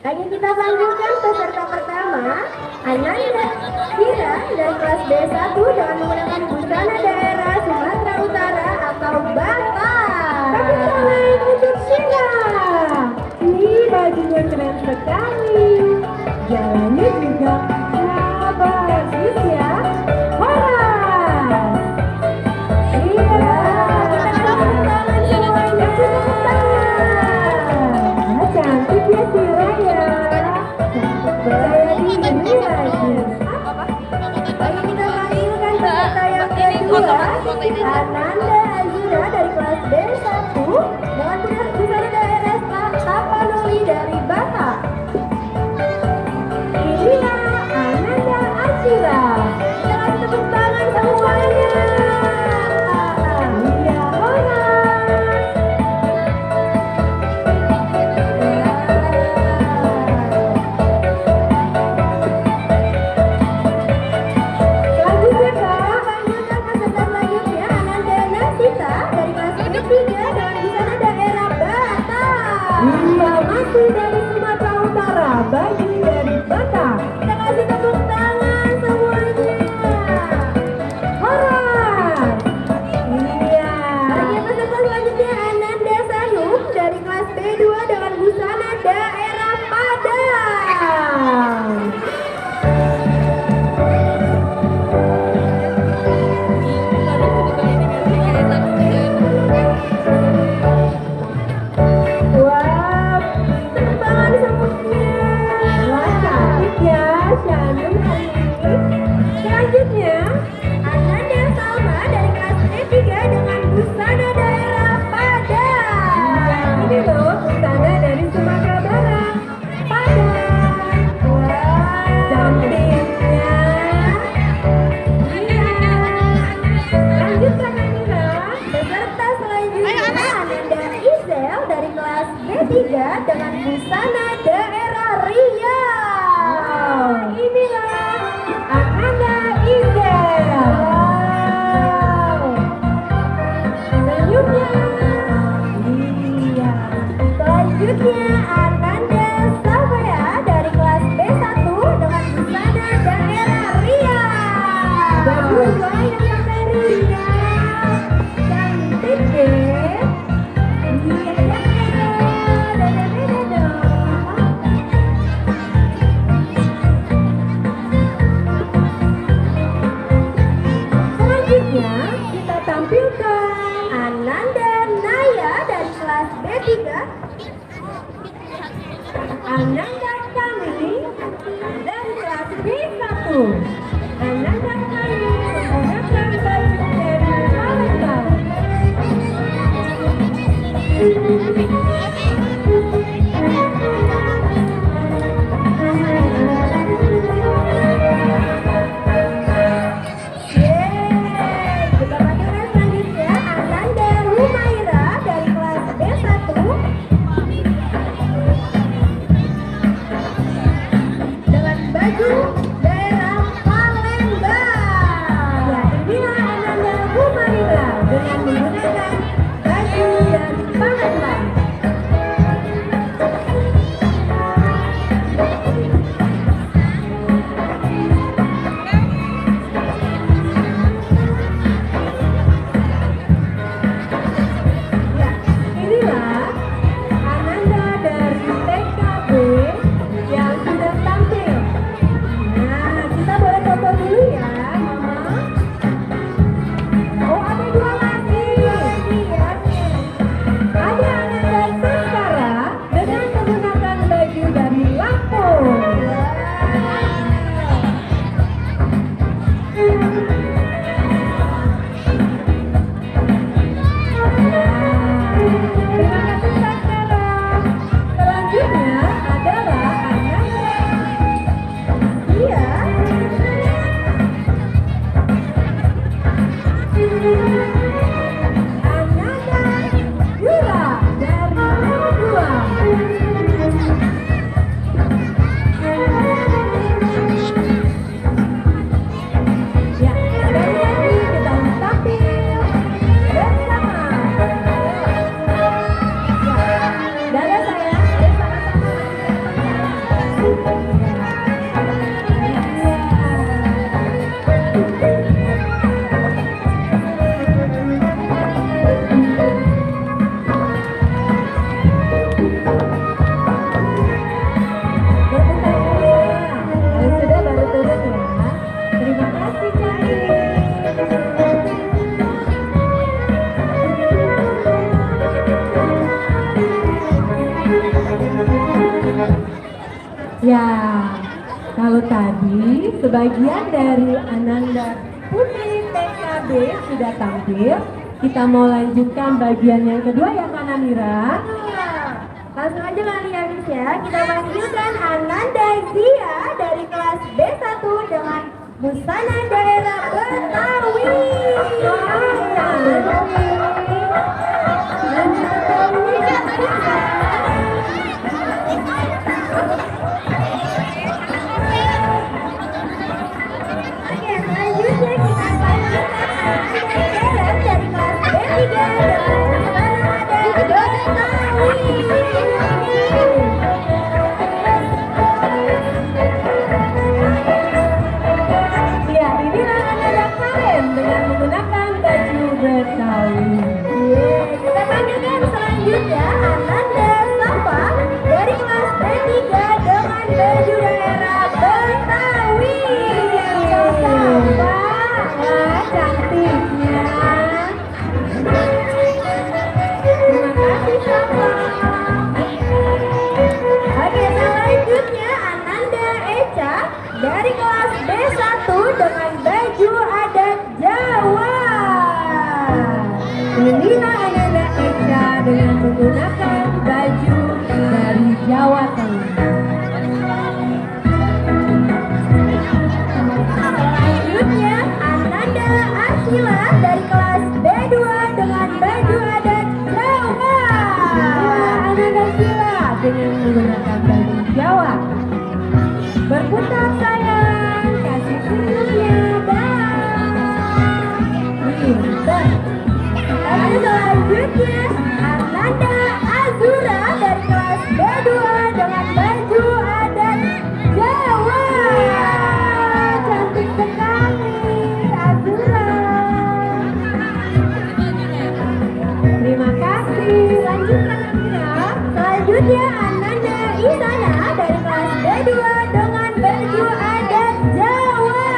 Lagi kita panggilkan peserta pertama, Ananda Hira dari kelas B1 dengan menggunakan busana daerah Sumatera Utara atau Batak. Tapi tangan untuk Sheila. Ini bajunya keren sekali. Jalannya juga bagus ya. Horas. Iya, kita tepuk tangan semuanya. Tepuk tangan. Cantik ya Sheila ya. Cantik jadi lagi. Lagi kita panggilkan peserta yang kedua, Ananda Azura dari kelas B1 dengan busana daerah Tapanuli dari Batak. Inilah Ananda Azura. Kita kasih tepuk tangan semuanya. Iya, Horas. Selanjutnya Kak, panggilkan peserta selanjutnya Ananda Nasita dari kelas B3 dengan busana daerah Batak. Iya, masih dari Sumatera Utara, baju dari Batak. Kita kasih tepuk tangan semuanya. Horas. Iya. Lagi peserta selanjutnya Ananda Sayum dari kelas B2 dengan busana daerah Padang. Wah, tepuk tangan semuanya. Wah, cantik ya Shanum hari ini. Selanjutnya, Ananda Salma dari kelas E3 dengan busana daerah Padang. Ini loh busana dari Sumatera Barat, Padang. Wah, cantiknya. Iya. Lanjutkan Anira. Peserta selanjutnya Ananda Izel dari kelas B3 dengan busana daerah Riau. Inilah Ananda Izel. Wow. Selanjutnya, iya. Selanjutnya Ananda Savaya dari kelas B1 dengan busana daerah Riau. Bagus loh yang pakai Riau. Cantik deh. Iya, dadah dong. Selanjutnya kita tampilkan Ananda Naya dari kelas B3. Ananda Kami dari kelas B1. Ananda Kami menggunakan baju dari Palembang. Kita panggilkan selanjutnya Ananda Humaira dari kelas B1 dengan baju daerah Palembang. Ya, inilah Ananda Humaira dengan menggunakan baju dari Palembang. Ya, inilah Ananda dari TKB yang sudah tampil. Tadi sebagian dari Ananda Putri TKB sudah tampil. Kita mau lanjutkan bagian yang kedua ya Kak Namira. Langsung aja lari ya Miss ya. Kita lanjutkan Ananda Zia dari kelas B1 dengan busana daerah Betawi. Dari kelas B1 dengan baju adat Jawa. Inilah Ananda Eca dengan menggunakan baju dari Jawa Tengah. Selanjutnya Ananda Arsila dari kelas B2 dengan baju adat Jawa. Ananda Arsila dengan menggunakan baju Jawa. Berputar sayang, kasih senyumnya dan selanjutnya Ananda Azura dari kelas B2 dengan baju adat Jawa. Cantik sekali Azura. Terima kasih. Lanjutkan Amira. Selanjutnya Ananda Isana dari kelas B2 dengan baju adat Jawa.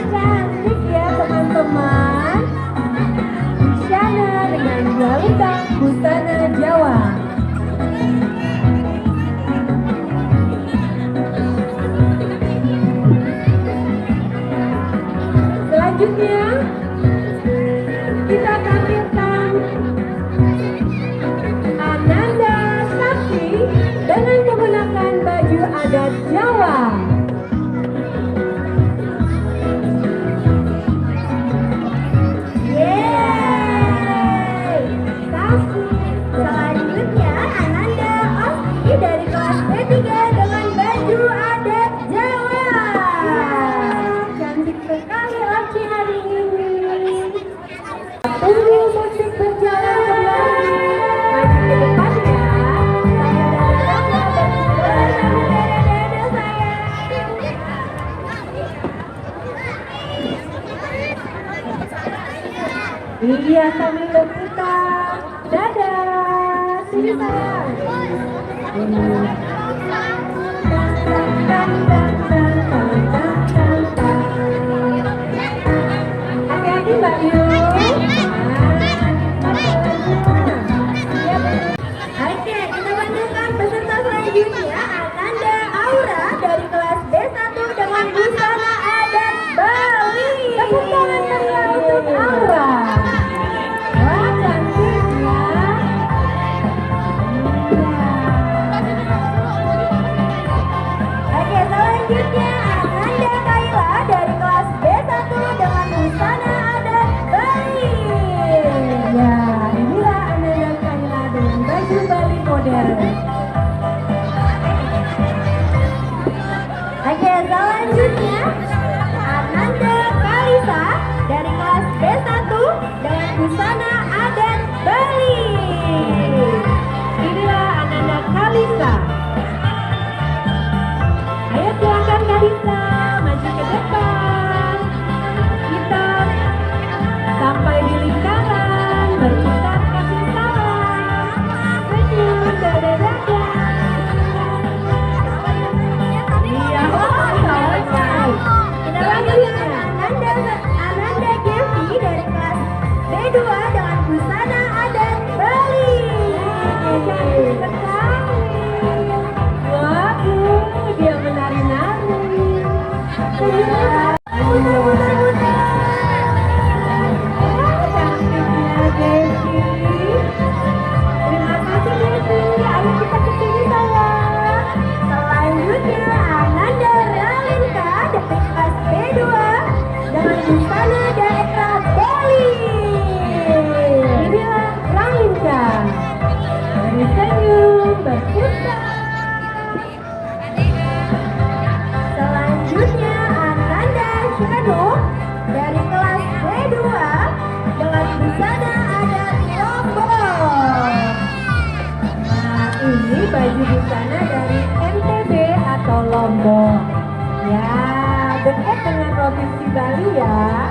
Cantik ya teman-teman. Isyana dengan galutan busana Jawa. Selanjutnya kita tampilkan Ananda Sakti dengan menggunakan baju adat Jawa. Yeay! Kasih. Selanjutnya Ananda Oski dari kelas B3 dengan baju adat Jawa. Cantik sekali Oski hari ini. Tunggu musik berjalan kembali. Maju ke depan ya. Saya dari Rangga bersama dada saya. Iya sambil berputar. Dadah. Sini sayang. Hati-hati Mbak Yu. Oke, kita lanjutkan peserta selanjutnya Ananda Aura dari kelas B1 dengan busana adat Bali. Tepuk tangan meriah untuk Aura. Wah, cantik ya. Oke, selanjutnya Ananda Kaila dari kelas B1 dengan busana adat Bali. Ya, inilah Ananda Kaila dengan baju Bali modern. Oke, selanjutnya Ananda Kalisa dari kelas B1 dengan busana adat Bali. Inilah Ananda Kalisa. Ayo silakan Kalisa, maju ke depan. Kita sampai di lingkaran, berputar kasih salam. Senyum, dadah. Iya, selesai. Kita lanjutkan Ananda Gevi dari kelas B2 dengan busana adat Bali. Cantik sekali. baju busana dari NTB atau Lombok. Ya, dekat dengan Provinsi Bali ya.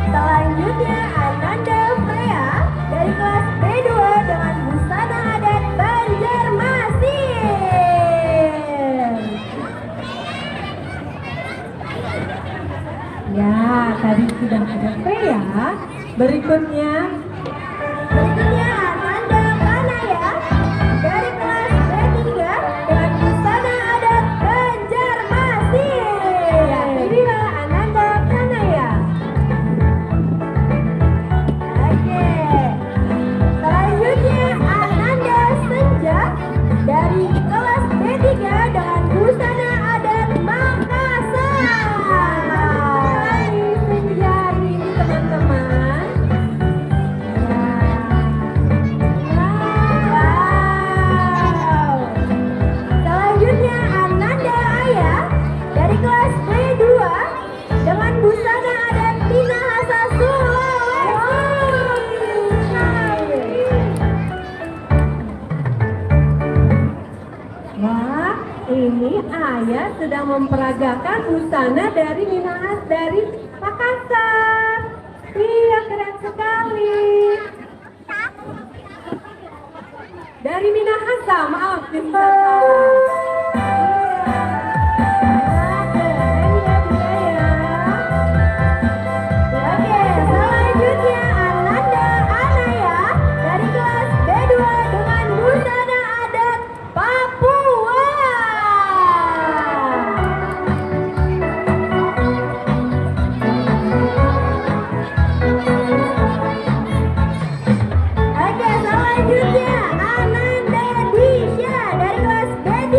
Selanjutnya Ananda Freya dari kelas B2 dengan busana adat Banjarmasin. Ya, tadi sudah ada Freya. Berikutnya Ananda Panaya dari kelas B3 dengan busana adat Banjarmasin. Ya, inilah Ananda Panaya. Oke. Selanjutnya Ananda Senja dari kelas B3 dengan busana adat Makassar. Senja ini teman-teman. Selanjutnya Ananda Aya dari kelas B2 dengan busana adat Minahasa Sulawesi. Wah, ini Ayah sedang memperagakan busana dari Minahasa dari Makassar. Iya, keren sekali. Dari Minahasa, maaf, Oke, selanjutnya Ananda Anaya dari kelas B2 dengan busana adat Papua. Oke, selanjutnya Ananda Disha dari kelas B3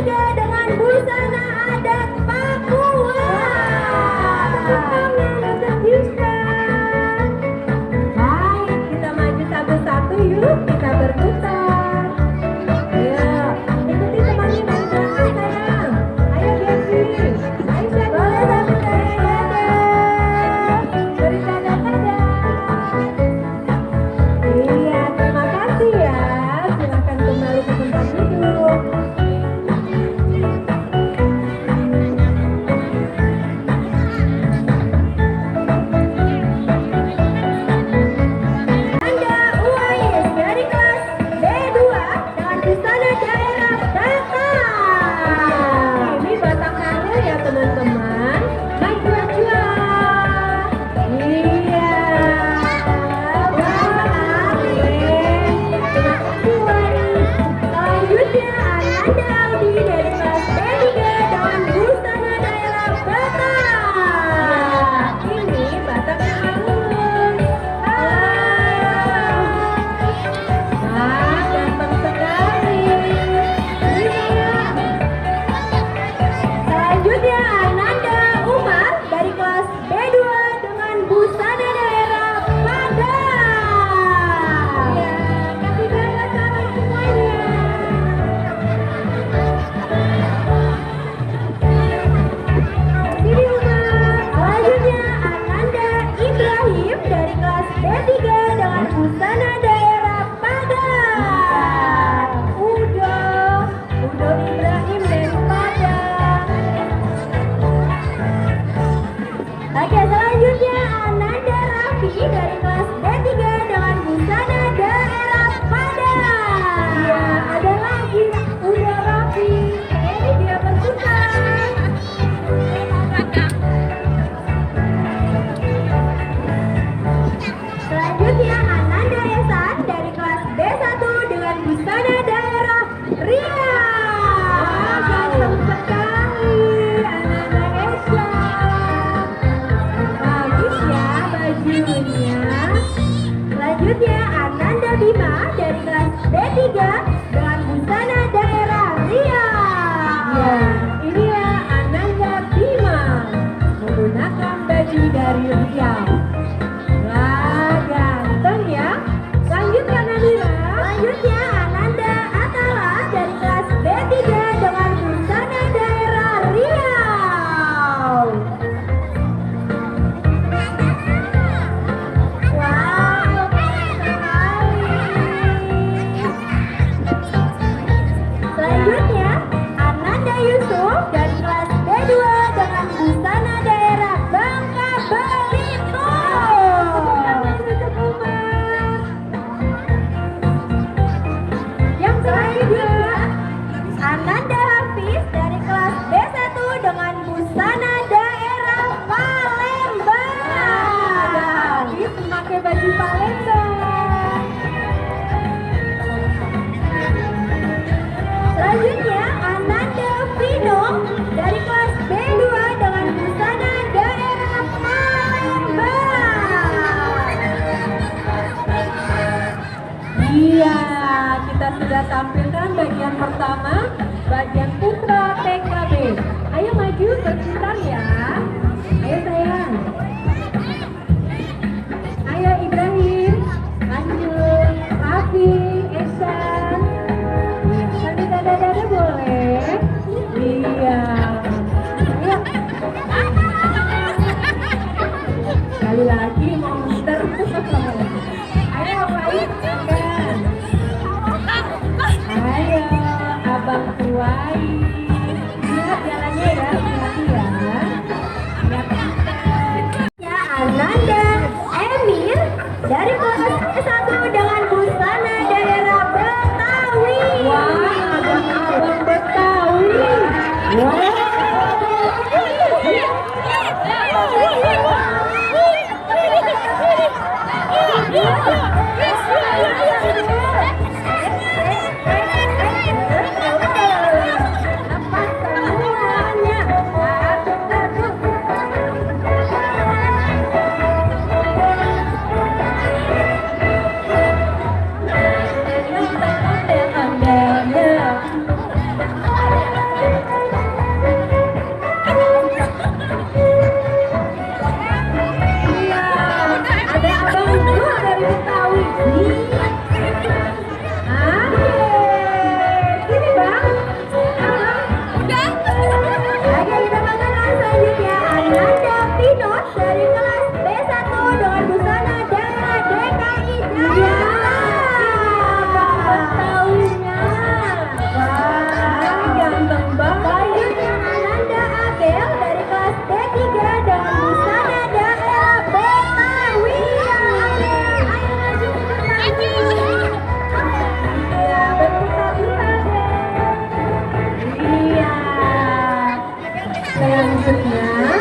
Selanjutnya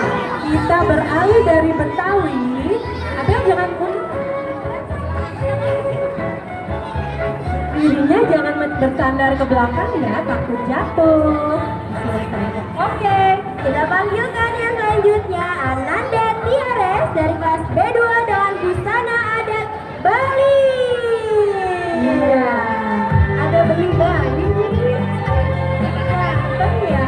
kita beralih dari Betawi. Abel jangan dirinya jangan bersandar ke belakang ya, takut jatuh. Oke, kita panggilkan yang selanjutnya Ananda Tiares dari kelas B2 dengan busana adat Bali. Iya, ada Bali Bali. Ganteng ya.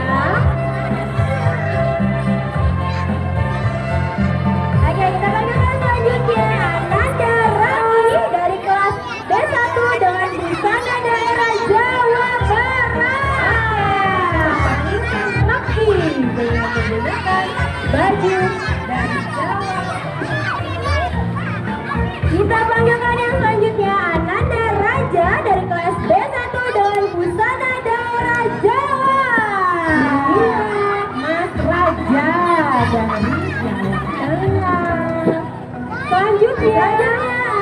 Oke, kita panggilkan selanjutnya Ananda Rani dari kelas B1 dengan busana daerah Jawa Barat. Laki dengan menggunakan baju dari Jawa. Kita panggilkan yang selanjutnya Ananda Raja dari kelas B1 dengan busana daerah Jawa. Mas Raja dari Jawa Tengah. Selanjutnya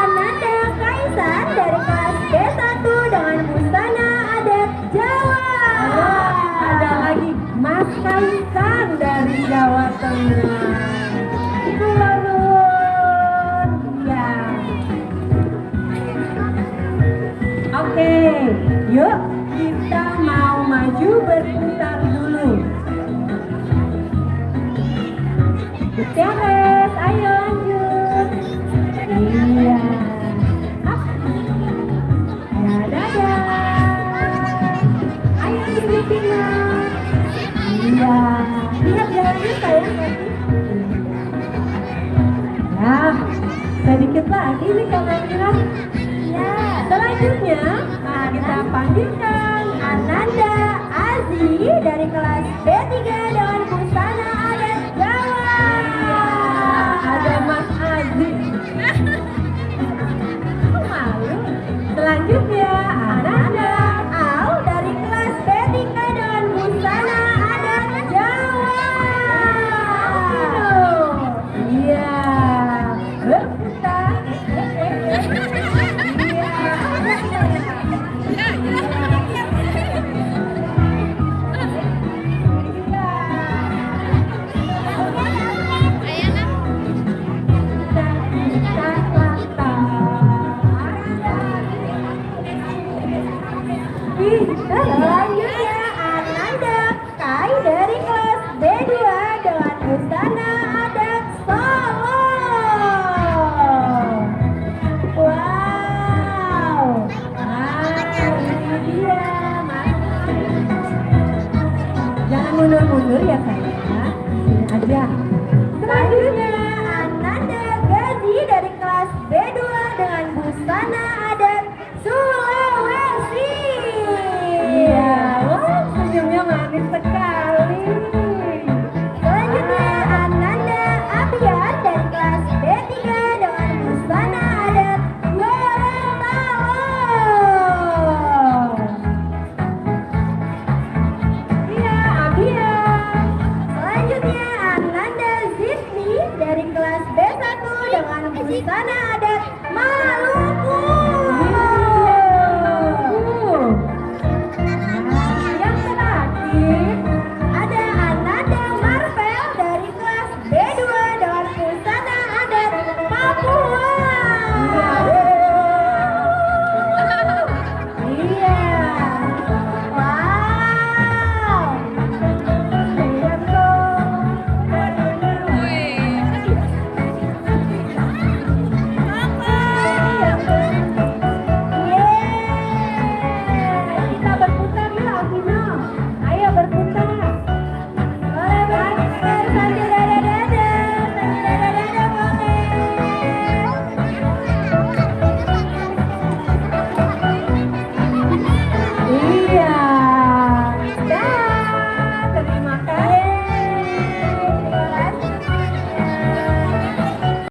Ananda Kaisar dari kelas B1 dengan busana adat Jawa. Ada lagi Mas Kaisar dari Jawa Tengah. Turun. Ya. Oke, yuk kita mau maju berputar dulu. Gutierrez, ayo lanjut. Iya. Up. Ya, dadah. Ayo Filipina. Iya. Lihat jalannya sayang tadi. Ya, sedikit lagi nih kamera. Ya. Selanjutnya, kita panggilkan Ananda Azi dari kelas B3 dengan busana adat Jawa. Ada Mas Azi. Malu. Selanjutnya Ananda Al dari kelas B3 dengan busana adat Jawa. Iya. Berputar. Selanjutnya Ananda Kai dari kelas B2 dengan busana adat Solo. Wow. Ini dia. Jangan mundur-mundur ya sayang. Sini aja. Selanjutnya Ananda Gazi dari kelas B2 dengan busana adat Sulawesi. Iya, wah senyumnya manis sekali. Selanjutnya Ananda Abian dari kelas B3 dengan busana adat Gorontalo. Iya, Abian. Selanjutnya Ananda Zidni dari kelas B1 dengan busana